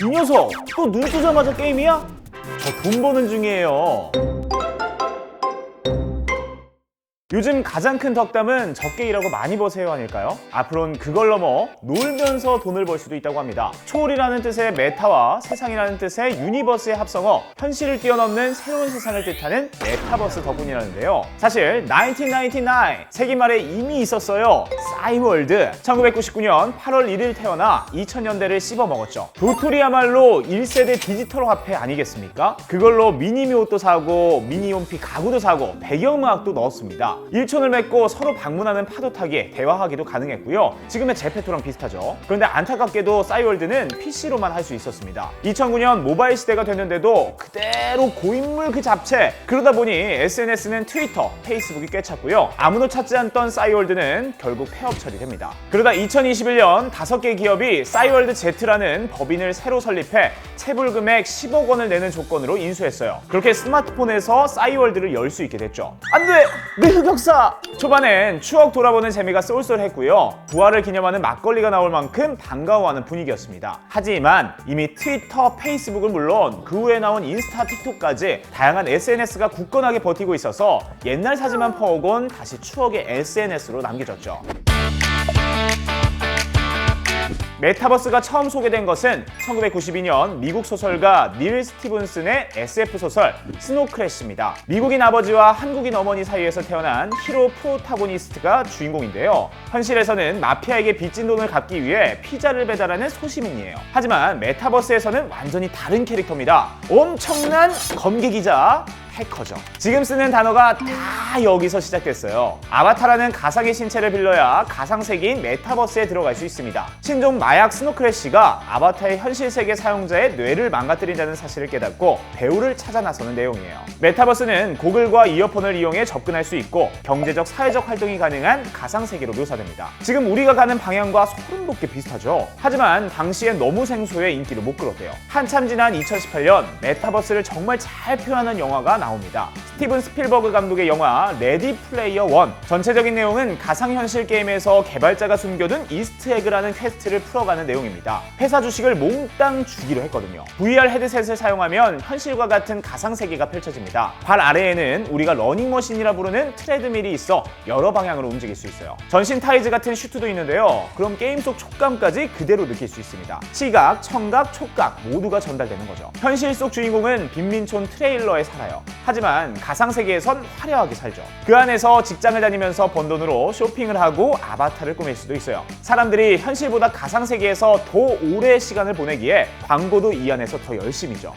이 녀석 또 눈 뜨자마자 게임이야? 저 돈 버는 중이에요. 요즘 가장 큰 덕담은 적게 일하고 많이 버세요 아닐까요? 앞으로는 그걸 넘어 놀면서 돈을 벌 수도 있다고 합니다. 초월이라는 뜻의 메타와 세상이라는 뜻의 유니버스의 합성어, 현실을 뛰어넘는 새로운 세상을 뜻하는 메타버스 덕분이라는데요. 사실 1999 세기말에 이미 있었어요. 싸이월드. 1999년 8월 1일 태어나 2000년대를 씹어먹었죠. 도토리야말로 1세대 디지털 화폐 아니겠습니까? 그걸로 미니미 옷도 사고 미니홈피 가구도 사고 배경음악도 넣었습니다. 일촌을 맺고 서로 방문하는 파도 타기, 대화하기도 가능했고요. 지금의 제페토랑 비슷하죠. 그런데 안타깝게도 싸이월드는 PC로만 할 수 있었습니다. 2009년 모바일 시대가 됐는데도 그대로 고인물 그 잡채. 그러다 보니 SNS는 트위터, 페이스북이 꿰찼고요. 아무도 찾지 않던 싸이월드는 결국 폐업 처리됩니다. 그러다 2021년 5개 기업이 싸이월드 Z라는 법인을 새로 설립해 체불금액 10억 원을 내는 조건으로 인수했어요. 그렇게 스마트폰에서 싸이월드를 열 수 있게 됐죠. 안 돼! 내 흑역사! 초반엔 추억 돌아보는 재미가 쏠쏠했고요. 부활을 기념하는 막걸리가 나올 만큼 반가워하는 분위기였습니다. 하지만 이미 트위터, 페이스북은 물론 그 후에 나온 인스타, 틱톡까지 다양한 SNS가 굳건하게 버티고 있어서 옛날 사진만 퍼오곤 다시 추억의 SNS로 남겨졌죠. 메타버스가 처음 소개된 것은 1992년 미국 소설가 닐 스티븐슨의 SF 소설 스노우크래시입니다. 미국인 아버지와 한국인 어머니 사이에서 태어난 히로 프로타고니스트가 주인공인데요. 현실에서는 마피아에게 빚진 돈을 갚기 위해 피자를 배달하는 소시민이에요. 하지만 메타버스에서는 완전히 다른 캐릭터입니다. 엄청난 검객이자 해커죠. 지금 쓰는 단어가 다 여기서 시작됐어요. 아바타라는 가상의 신체를 빌려야 가상세계인 메타버스에 들어갈 수 있습니다. 신종 마약 스노크래시가 아바타의 현실세계 사용자의 뇌를 망가뜨린다는 사실을 깨닫고 배우를 찾아 나서는 내용이에요. 메타버스는 고글과 이어폰을 이용해 접근할 수 있고 경제적, 사회적 활동이 가능한 가상세계로 묘사됩니다. 지금 우리가 가는 방향과 소름 돋게 비슷하죠. 하지만 당시엔 너무 생소해 인기를 못 끌었대요. 한참 지난 2018년 메타버스를 정말 잘 표현한 영화가 나옵니다. 스티븐 스필버그 감독의 영화 레디 플레이어 원. 전체적인 내용은 가상현실 게임에서 개발자가 숨겨둔 이스트에그라는 퀘스트를 풀어가는 내용입니다. 회사 주식을 몽땅 주기로 했거든요. VR 헤드셋을 사용하면 현실과 같은 가상세계가 펼쳐집니다. 발 아래에는 우리가 러닝머신이라 부르는 트레드밀이 있어 여러 방향으로 움직일 수 있어요. 전신 타이즈 같은 슈트도 있는데요. 그럼 게임 속 촉감까지 그대로 느낄 수 있습니다. 시각, 청각, 촉각 모두가 전달되는 거죠. 현실 속 주인공은 빈민촌 트레일러에 살아요. 하지만 가상세계에선 화려하게 살죠. 그 안에서 직장을 다니면서 번 돈으로 쇼핑을 하고 아바타를 꾸밀 수도 있어요. 사람들이 현실보다 가상세계에서 더 오래 시간을 보내기에 광고도 이 안에서 더 열심히죠.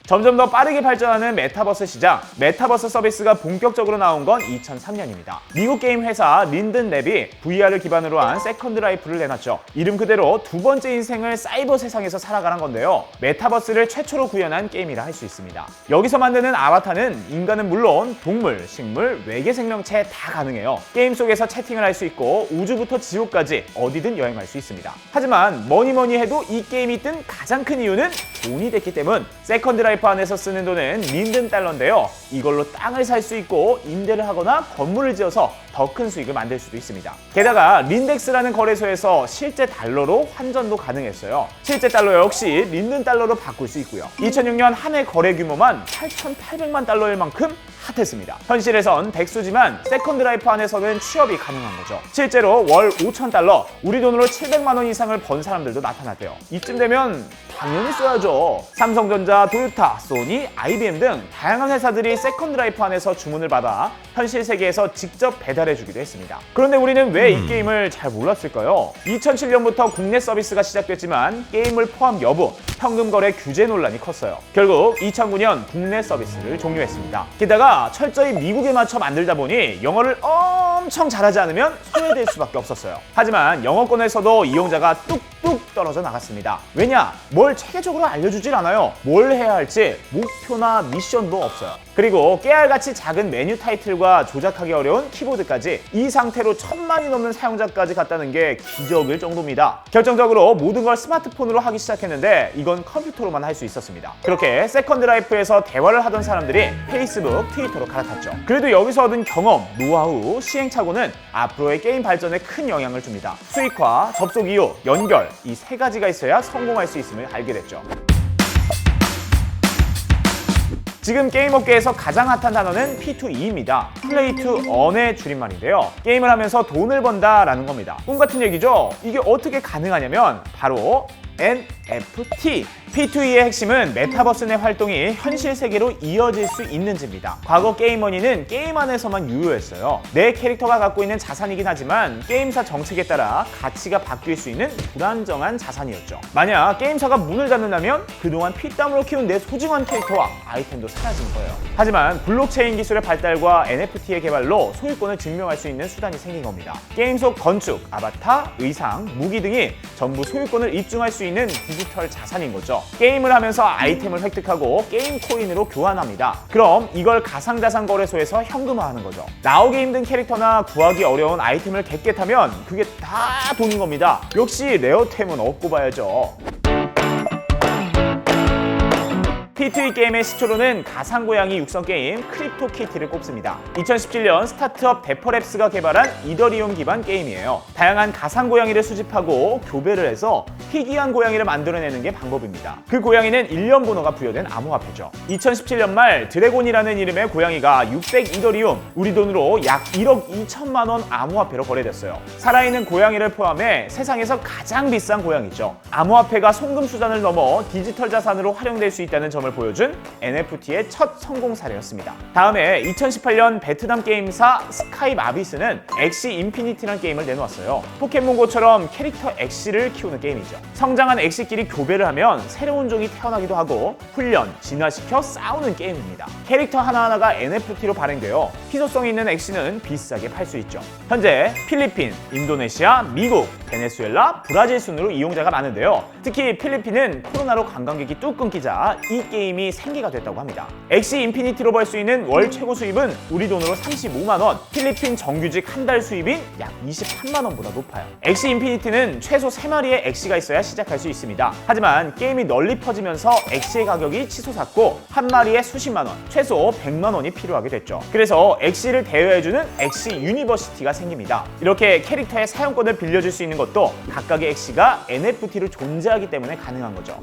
점점 더 빠르게 발전하는 메타버스 시장. 메타버스 서비스가 본격적으로 나온 건 2003년입니다. 미국 게임 회사 린든랩이 VR을 기반으로 한 세컨드 라이프를 내놨죠. 이름 그대로 두 번째 인생을 사이버 세상에서 살아가는 건데요. 메타버스를 최초로 구현한 게임이라 할 수 있습니다. 여기서 만드는 아바타는 인간은 물론 동물, 식물, 외계 생명체 다 가능해요. 게임 속에서 채팅을 할 수 있고 우주부터 지옥까지 어디든 여행할 수 있습니다. 하지만 뭐니 해도 이 게임이 뜬 가장 큰 이유는 돈이 됐기 때문. 세컨드 라이프 안에서 쓰는 돈은 린든 달러인데요. 이걸로 땅을 살 수 있고 임대를 하거나 건물을 지어서 더 큰 수익을 만들 수도 있습니다. 게다가 린덱스라는 거래소에서 실제 달러로 환전도 가능했어요. 실제 달러 역시 린든 달러로 바꿀 수 있고요. 2006년 한 해 거래 규모만 8,800만 달러일 만큼 핫했습니다. 현실에선 백수지만 세컨드 라이프 안에서는 취업이 가능한 거죠. 실제로 월 5,000달러, 우리 돈으로 700만 원 이상을 번 사람들도 나타났대요. 이쯤 되면 당연히 써야죠. 삼성전자, 도요타, 소니, IBM 등 다양한 회사들이 세컨드 라이프 안에서 주문을 받아 현실 세계에서 직접 배달해주기도 했습니다. 그런데 우리는 왜 이 게임을 잘 몰랐을까요? 2007년부터 국내 서비스가 시작됐지만 게임을 포함 여부, 현금 거래 규제 논란이 컸어요. 결국 2009년 국내 서비스를 종료했습니다. 게다가 철저히 미국에 맞춰 만들다 보니 영어를 엄청 잘하지 않으면 소외될 수밖에 없었어요. 하지만 영어권에서도 이용자가 뚝뚝 떨어져 나갔습니다. 왜냐? 뭘 체계적으로 알려주질 않아요. 뭘 해야 할지 목표나 미션도 없어요. 그리고 깨알같이 작은 메뉴 타이틀과 조작하기 어려운 키보드까지 이 상태로 1000만이 넘는 사용자까지 갔다는 게 기적일 정도입니다. 결정적으로 모든 걸 스마트폰으로 하기 시작했는데 이건 컴퓨터로만 할 수 있었습니다. 그렇게 세컨드 라이프에서 대화를 하던 사람들이 페이스북, 트위터로 갈아탔죠. 그래도 여기서 얻은 경험, 노하우, 시행착오는 앞으로의 게임 발전에 큰 영향을 줍니다. 수익화, 접속 이유, 연결 이 세 가지가 있어야 성공할 수 있음을 알게 됐죠. 지금 게임 업계에서 가장 핫한 단어는 P2E입니다. Play to Earn의 줄임말인데요. 게임을 하면서 돈을 번다라는 겁니다. 꿈 같은 얘기죠? 이게 어떻게 가능하냐면 바로 NFT. P2E의 핵심은 메타버스 내 활동이 현실 세계로 이어질 수 있는지입니다. 과거 게임머니는 게임 안에서만 유효했어요. 내 캐릭터가 갖고 있는 자산이긴 하지만 게임사 정책에 따라 가치가 바뀔 수 있는 불안정한 자산이었죠. 만약 게임사가 문을 닫는다면 그동안 피땀으로 키운 내 소중한 캐릭터와 아이템도 사라진 거예요. 하지만 블록체인 기술의 발달과 NFT의 개발로 소유권을 증명할 수 있는 수단이 생긴 겁니다. 게임 속 건축, 아바타, 의상, 무기 등이 전부 소유권을 입증할 수 있는 디지털 자산인 거죠. 게임을 하면서 아이템을 획득하고 게임 코인으로 교환합니다. 그럼 이걸 가상자산 거래소에서 현금화하는 거죠. 나오기 힘든 캐릭터나 구하기 어려운 아이템을 객겟하면 그게 다 돈인 겁니다. 역시 레어템은 없고 봐야죠. P2E 게임의 시초로는 가상고양이 육성 게임 크립토키티를 꼽습니다. 2017년 스타트업 데퍼랩스가 개발한 이더리움 기반 게임이에요. 다양한 가상고양이를 수집하고 교배를 해서 희귀한 고양이를 만들어내는 게 방법입니다. 그 고양이는 일련 번호가 부여된 암호화폐죠. 2017년 말 드래곤이라는 이름의 고양이가 600 이더리움, 우리 돈으로 약 1억 2천만 원 암호화폐로 거래됐어요. 살아있는 고양이를 포함해 세상에서 가장 비싼 고양이죠. 암호화폐가 송금 수단을 넘어 디지털 자산으로 활용될 수 있다는 점을 보여준 NFT의 첫 성공 사례였습니다. 다음에 2018년 베트남 게임사 스카이 마비스는 엑시 인피니티라는 게임을 내놓았어요. 포켓몬고처럼 캐릭터 엑시를 키우는 게임이죠. 성장한 엑시끼리 교배를 하면 새로운 종이 태어나기도 하고 훈련, 진화시켜 싸우는 게임입니다. 캐릭터 하나하나가 NFT로 발행되어 희소성 있는 엑시는 비싸게 팔 수 있죠. 현재 필리핀, 인도네시아, 미국, 베네수엘라, 브라질 순으로 이용자가 많은데요. 특히 필리핀은 코로나로 관광객이 뚝 끊기자 이 게임이 생기가 됐다고 합니다. 엑시 인피니티로 벌 수 있는 월 최고 수입은 우리 돈으로 35만 원, 필리핀 정규직 한 달 수입인 약 23만 원보다 높아요. 엑시 인피니티는 최소 3마리의 엑시가 있어야 시작할 수 있습니다. 하지만 게임이 널리 퍼지면서 엑시의 가격이 치솟았고 한 마리에 수십만 원, 최소 100만 원이 필요하게 됐죠. 그래서 엑시를 대여해주는 엑시 유니버시티가 생깁니다. 이렇게 캐릭터의 사용권을 빌려줄 수 있는 것도 각각의 엑시가 NFT로 존재하기 때문에 가능한 거죠.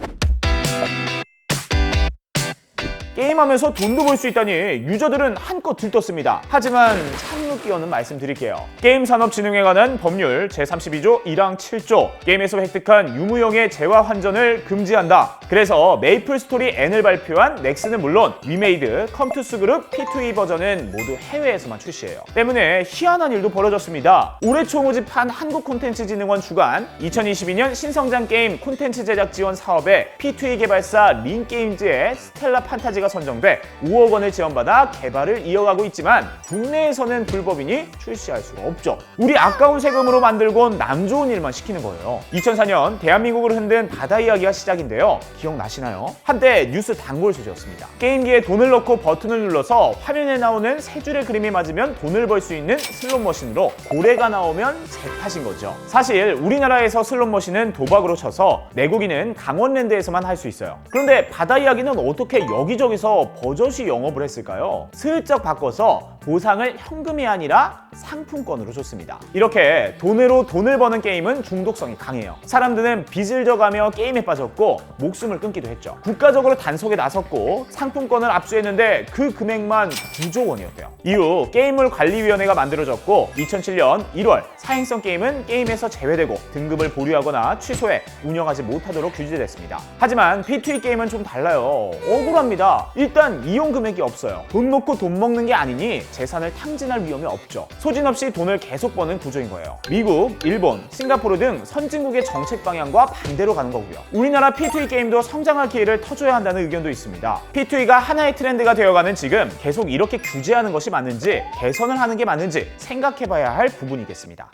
게임하면서 돈도 벌 수 있다니 유저들은 한껏 들떴습니다. 하지만 참을기어는 말씀드릴게요. 게임산업진흥에 관한 법률 제32조 1항 7조 게임에서 획득한 유무형의 재화 환전을 금지한다. 그래서 메이플스토리 N을 발표한 넥슨은 물론 위메이드, 컴투스 그룹 P2E 버전은 모두 해외에서만 출시해요. 때문에 희한한 일도 벌어졌습니다. 올해 초 모집한 한국콘텐츠진흥원 주관 2022년 신성장 게임 콘텐츠 제작 지원 사업에 P2E 개발사 링게임즈의 스텔라 판타지가 선정돼 5억 원을 지원받아 개발을 이어가고 있지만 국내에서는 불법이니 출시할 수가 없죠. 우리 아까운 세금으로 만들곤 남 좋은 일만 시키는 거예요. 2004년 대한민국을 흔든 바다 이야기가 시작인데요. 기억나시나요? 한때 뉴스 단골 소재였습니다. 게임기에 돈을 넣고 버튼을 눌러서 화면에 나오는 세 줄의 그림이 맞으면 돈을 벌 수 있는 슬롯머신으로 고래가 나오면 제 탓인 거죠. 사실 우리나라에서 슬롯머신은 도박으로 쳐서 내국인은 강원랜드에서만 할 수 있어요. 그런데 바다 이야기는 어떻게 여기저기서 버젓이 영업을 했을까요? 슬쩍 바꿔서 보상을 현금이 아니라 상품권으로 줬습니다. 이렇게 돈으로 돈을 버는 게임은 중독성이 강해요. 사람들은 빚을 져가며 게임에 빠졌고 목숨을 끊기도 했죠. 국가적으로 단속에 나섰고 상품권을 압수했는데 그 금액만 9조 원이었대요. 이후 게임물관리위원회가 만들어졌고 2007년 1월 사행성 게임은 게임에서 제외되고 등급을 보류하거나 취소해 운영하지 못하도록 규제됐습니다. 하지만 P2E 게임은 좀 달라요. 억울합니다. 일단 이용 금액이 없어요. 돈 놓고 돈 먹는 게 아니니 재산을 탕진할 위험이 없죠. 소진 없이 돈을 계속 버는 구조인 거예요. 미국, 일본, 싱가포르 등 선진국의 정책 방향과 반대로 가는 거고요. 우리나라 P2E 게임도 성장할 기회를 터줘야 한다는 의견도 있습니다. P2E가 하나의 트렌드가 되어가는 지금 계속 이렇게 규제하는 것이 맞는지 개선을 하는 게 맞는지 생각해봐야 할 부분이겠습니다.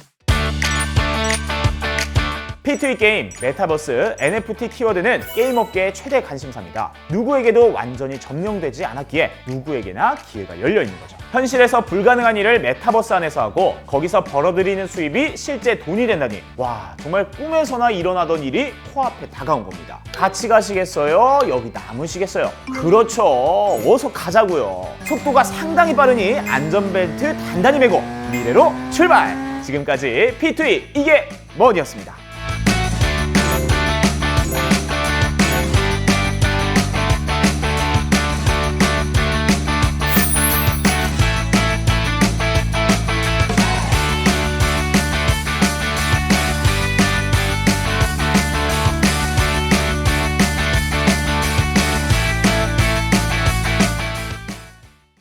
P2E 게임, 메타버스, NFT 키워드는 게임업계의 최대 관심사입니다. 누구에게도 완전히 점령되지 않았기에 누구에게나 기회가 열려 있는 거죠. 현실에서 불가능한 일을 메타버스 안에서 하고 거기서 벌어들이는 수입이 실제 돈이 된다니, 와, 정말 꿈에서나 일어나던 일이 코앞에 다가온 겁니다. 같이 가시겠어요? 여기 남으시겠어요? 그렇죠. 어서 가자고요. 속도가 상당히 빠르니 안전벨트 단단히 매고 미래로 출발! 지금까지 P2E 이게 뭐니였습니다.